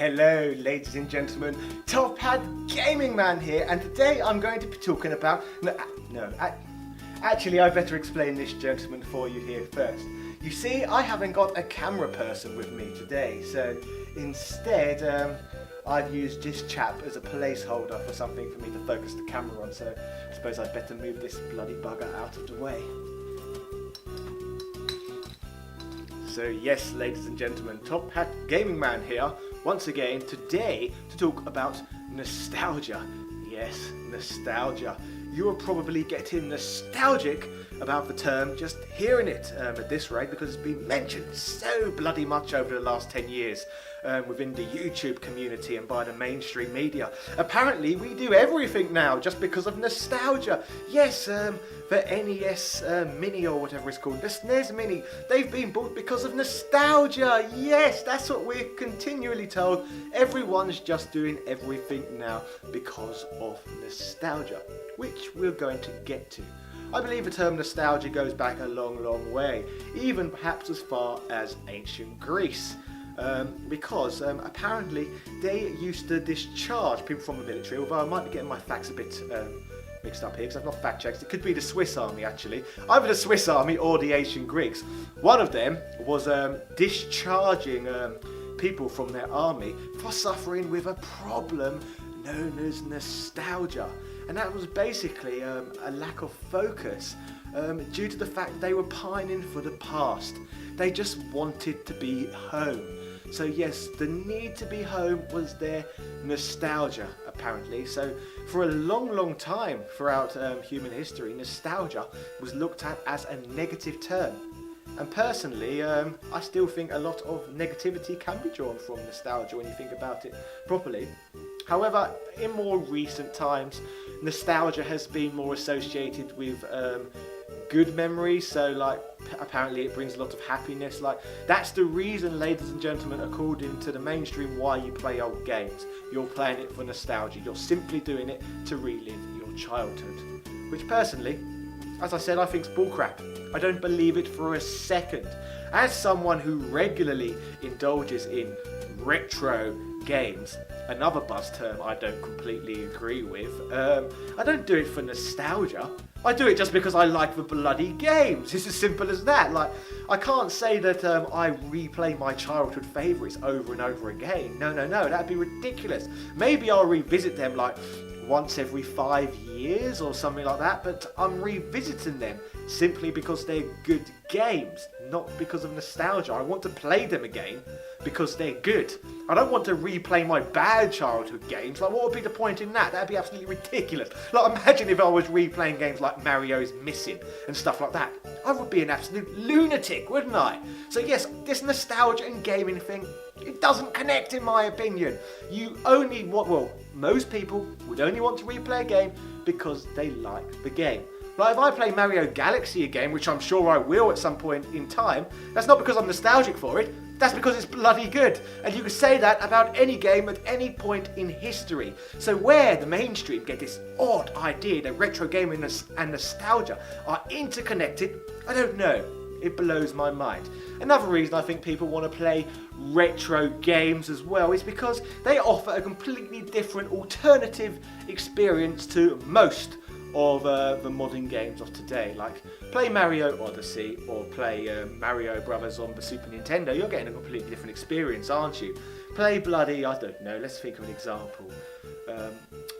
Hello ladies and gentlemen, Top Hat Gaming Man here, and today I'm going to be talking about... Actually I better explain this gentleman for you here first. You see, I haven't got a camera person with me today, so instead I've used this chap as a placeholder for something for me to focus the camera on, so I suppose I'd better move this bloody bugger out of the way. So yes, ladies and gentlemen, Top Hat Gaming Man here, once again, today to talk about nostalgia. Yes, nostalgia. You are probably getting nostalgic about the term just hearing it at this rate, because it's been mentioned so bloody much over the last 10 years within the YouTube community and by the mainstream media. Apparently we do everything now just because of nostalgia. Yes, the NES Mini or whatever it's called, the SNES Mini, they've been bought because of nostalgia. Yes, that's what we're continually told. Everyone's just doing everything now because of nostalgia, which we're going to get to. I believe the term nostalgia goes back a long, long way, even perhaps as far as ancient Greece. Because apparently they used to discharge people from the military, although I might be getting my facts a bit mixed up here because I've not fact checked. It could be the Swiss army actually, either the Swiss army or the ancient Greeks. One of them was discharging people from their army for suffering with a problem known as nostalgia. And that was basically a lack of focus due to the fact they were pining for the past. They just wanted to be home. So yes, the need to be home was their nostalgia, apparently. So for a long, long time throughout human history, nostalgia was looked at as a negative term. And personally, I still think a lot of negativity can be drawn from nostalgia when you think about it properly. However, in more recent times, nostalgia has been more associated with good memories, so like apparently it brings a lot of happiness. Like that's the reason, ladies and gentlemen, according to the mainstream, why you play old games. You're playing it for nostalgia. You're simply doing it to relive your childhood, which personally, as I said, I think is bullcrap. I don't believe it for a second. As someone who regularly indulges in retro games, another buzz term I don't completely agree with, I don't do it for nostalgia. I do it just because I like the bloody games. It's as simple as that. Like, I can't say that I replay my childhood favourites over and over again. No, that'd be ridiculous. Maybe I'll revisit them like once every 5 years or something like that, but I'm revisiting them simply because they're good games, not because of nostalgia. I want to play them again because they're good. I don't want to replay my bad childhood games. Like, what would be the point in that? That'd be absolutely ridiculous. Like, imagine if I was replaying games like Mario's Missing and stuff like that. I would be an absolute lunatic, wouldn't I? So yes, this nostalgia and gaming thing, it doesn't connect in my opinion. You only want, well, most people would only want to replay a game because they like the game. Like if I play Mario Galaxy again, which I'm sure I will at some point in time, that's not because I'm nostalgic for it, that's because it's bloody good. And you can say that about any game at any point in history. So where the mainstream get this odd idea that retro gaming and nostalgia are interconnected, I don't know. It blows my mind. Another reason I think people want to play retro games as well is because they offer a completely different alternative experience to most of the modern games of today. Like play Mario Odyssey or play Mario Brothers on the Super Nintendo, you're getting a completely different experience, aren't you? Play bloody, I don't know, let's think of an example.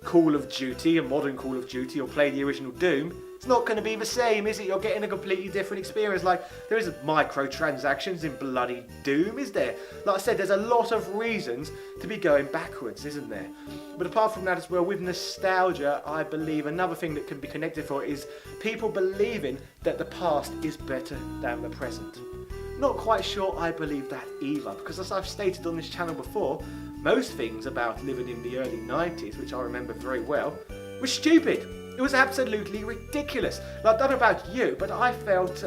Call of Duty, a modern Call of Duty, or play the original Doom. It's not going to be the same, is it? You're getting a completely different experience. Like, there isn't microtransactions in bloody Doom, is there? Like I said, there's a lot of reasons to be going backwards, isn't there? But apart from that as well, with nostalgia, I believe another thing that can be connected for it is people believing that the past is better than the present. Not quite sure I believe that either, because as I've stated on this channel before, most things about living in the early 90s, which I remember very well, were stupid. It was absolutely ridiculous. Like, I don't know about you, but I felt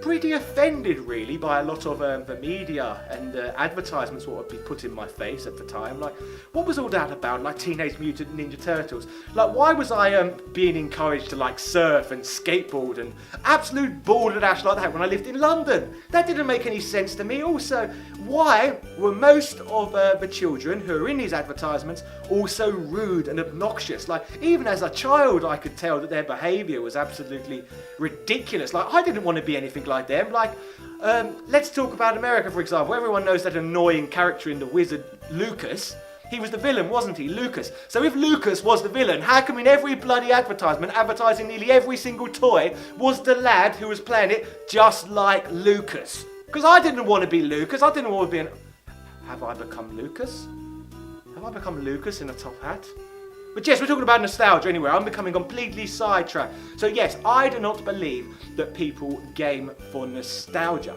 pretty offended really by a lot of the media and advertisements what would be put in my face at the time. Like, what was all that about? Like Teenage Mutant Ninja Turtles. Like, why was I being encouraged to like surf and skateboard and absolute balderdash like that when I lived in London? That didn't make any sense to me. Also, why were most of the children who are in these advertisements also rude and obnoxious? Like, even as a child I could tell that their behaviour was absolutely ridiculous. Like, I didn't want to be anything like them. Like, let's talk about America, for example. Everyone knows that annoying character in The Wizard, Lucas. He was the villain, wasn't he? Lucas. So if Lucas was the villain, how come in every bloody advertisement, advertising nearly every single toy, was the lad who was playing it just like Lucas? Because I didn't want to be Lucas. I didn't want to be an... Have I become Lucas? Have I become Lucas in a top hat? But yes, we're talking about nostalgia anyway. I'm becoming completely sidetracked. So yes, I do not believe that people game for nostalgia.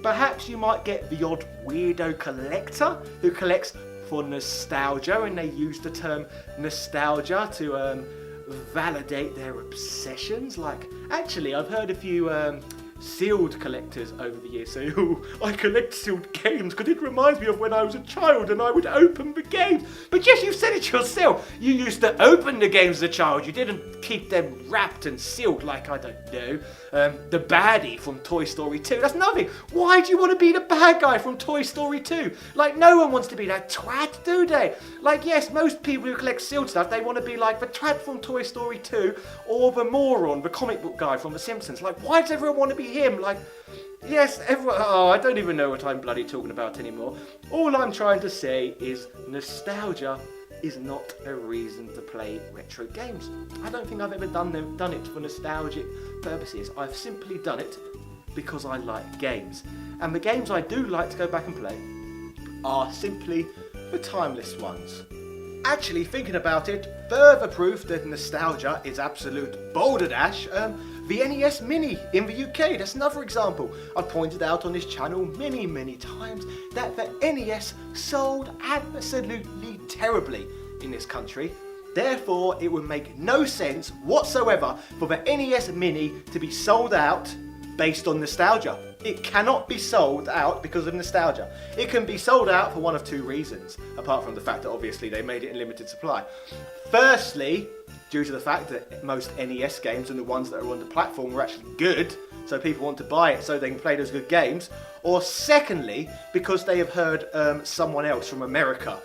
Perhaps you might get the odd weirdo collector who collects for nostalgia, and they use the term nostalgia to validate their obsessions. Like, actually, I've heard a few sealed collectors over the years say, oh, I collect sealed games because it reminds me of when I was a child and I would open the games. But yes, you've said it yourself. You used to open the games as a child. You didn't keep them wrapped and sealed like, I don't know, the baddie from Toy Story 2. That's nothing. Why do you want to be the bad guy from Toy Story 2? Like, no one wants to be that twat, do they? Like, yes, most people who collect sealed stuff, they want to be like the twat from Toy Story 2 or the moron, the comic book guy from The Simpsons. Like, why does everyone want to be him? Like, yes, everyone... Oh, I don't even know what I'm bloody talking about anymore. All I'm trying to say is nostalgia is not a reason to play retro games. I don't think I've ever done it for nostalgic purposes. I've simply done it because I like games. And the games I do like to go back and play are simply the timeless ones. Actually, thinking about it, further proof that nostalgia is absolute balderdash, the NES Mini in the UK, that's another example. I've pointed out on this channel many times that the NES sold absolutely terribly in this country. Therefore, it would make no sense whatsoever for the NES Mini to be sold out based on nostalgia. It cannot be sold out because of nostalgia. It can be sold out for one of two reasons, apart from the fact that obviously they made it in limited supply. Firstly, due to the fact that most NES games and the ones that are on the platform are actually good, so people want to buy it so they can play those good games. Or secondly, because they have heard someone else from America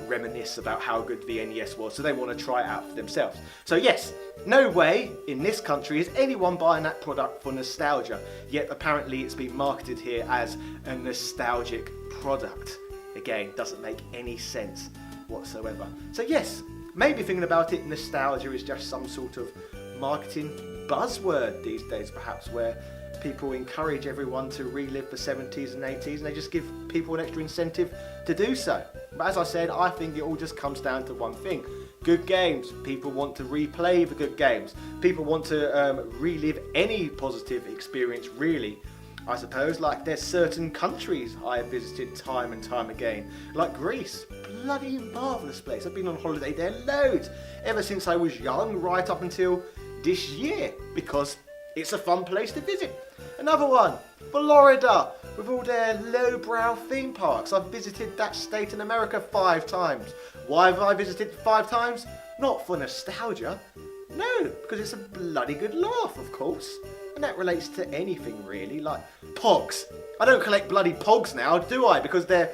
reminisce about how good the NES was, so they want to try it out for themselves. So yes, no way in this country is anyone buying that product for nostalgia, yet apparently it's been marketed here as a nostalgic product. Again, doesn't make any sense whatsoever. So yes, maybe thinking about it, nostalgia is just some sort of marketing buzzword these days, perhaps, where people encourage everyone to relive the 70s and 80s and they just give people an extra incentive to do so. But as I said, I think it all just comes down to one thing. Good games. People want to replay the good games. People want to relive any positive experience, really. I suppose, like, there's certain countries I have visited time and time again, like Greece. Bloody marvellous place. I've been on holiday there loads, ever since I was young, right up until this year, because it's a fun place to visit. Another one, Florida, with all their lowbrow theme parks. I've visited that state in America 5 times. Why have I visited 5 times? Not for nostalgia. No, because it's a bloody good laugh, of course. And that relates to anything really, like Pogs. I don't collect bloody Pogs now, do I? Because they're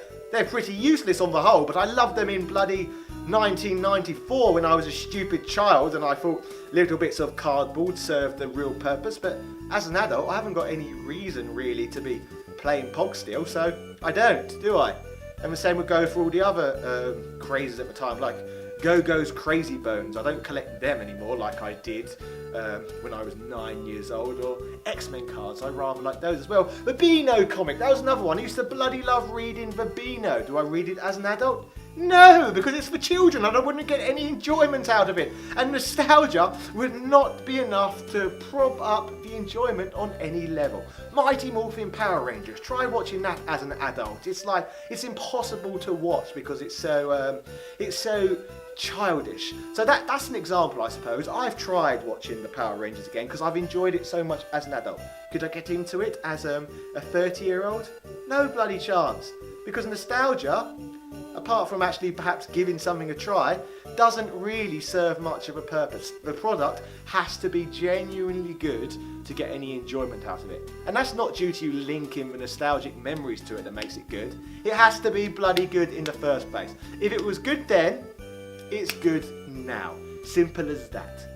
pretty useless on the whole, but I loved them in bloody 1994 when I was a stupid child and I thought little bits of cardboard served the real purpose, but as an adult I haven't got any reason really to be playing Pog still, so I don't, do I? And the same would go for all the other crazes at the time, like Go-Go's Crazy Bones. I don't collect them anymore like I did when I was 9 years old, or X-Men cards, I rather like those as well. The Beano comic, that was another one. I used to bloody love reading the Beano. Do I read it as an adult? No, because it's for children and I wouldn't get any enjoyment out of it. And nostalgia would not be enough to prop up the enjoyment on any level. Mighty Morphin Power Rangers, try watching that as an adult. It's like, it's impossible to watch because it's so childish. So that's an example, I suppose. I've tried watching the Power Rangers again because I've enjoyed it so much as an adult. Could I get into it as a 30-year-old? No bloody chance. Because nostalgia, apart from actually perhaps giving something a try, doesn't really serve much of a purpose. The product has to be genuinely good to get any enjoyment out of it. And that's not due to you linking the nostalgic memories to it that makes it good. It has to be bloody good in the first place. If it was good then, it's good now. Simple as that.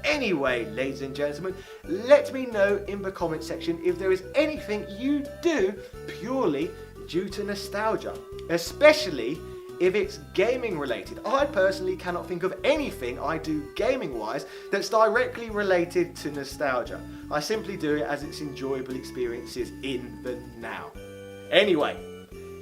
Anyway, ladies and gentlemen, let me know in the comment section if there is anything you do purely due to nostalgia, especially if it's gaming related. I personally cannot think of anything I do gaming wise that's directly related to nostalgia. I simply do it as it's enjoyable experiences in the now. Anyway,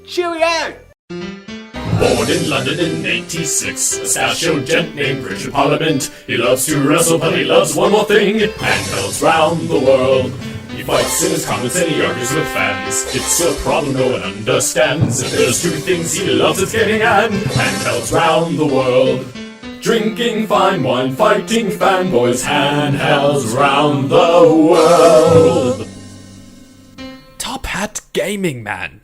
cheerio! Born in London in 86, a mustachioed gent named Richard Parliament. He loves to wrestle, but he loves one more thing: handhelds round the world. He fights in his comments and he argues with fans. It's a problem no one understands. If there's two things he loves, it's gaming and handhelds round the world. Drinking fine wine, fighting fanboys, handhelds round the world. Top Hat Gaming Man.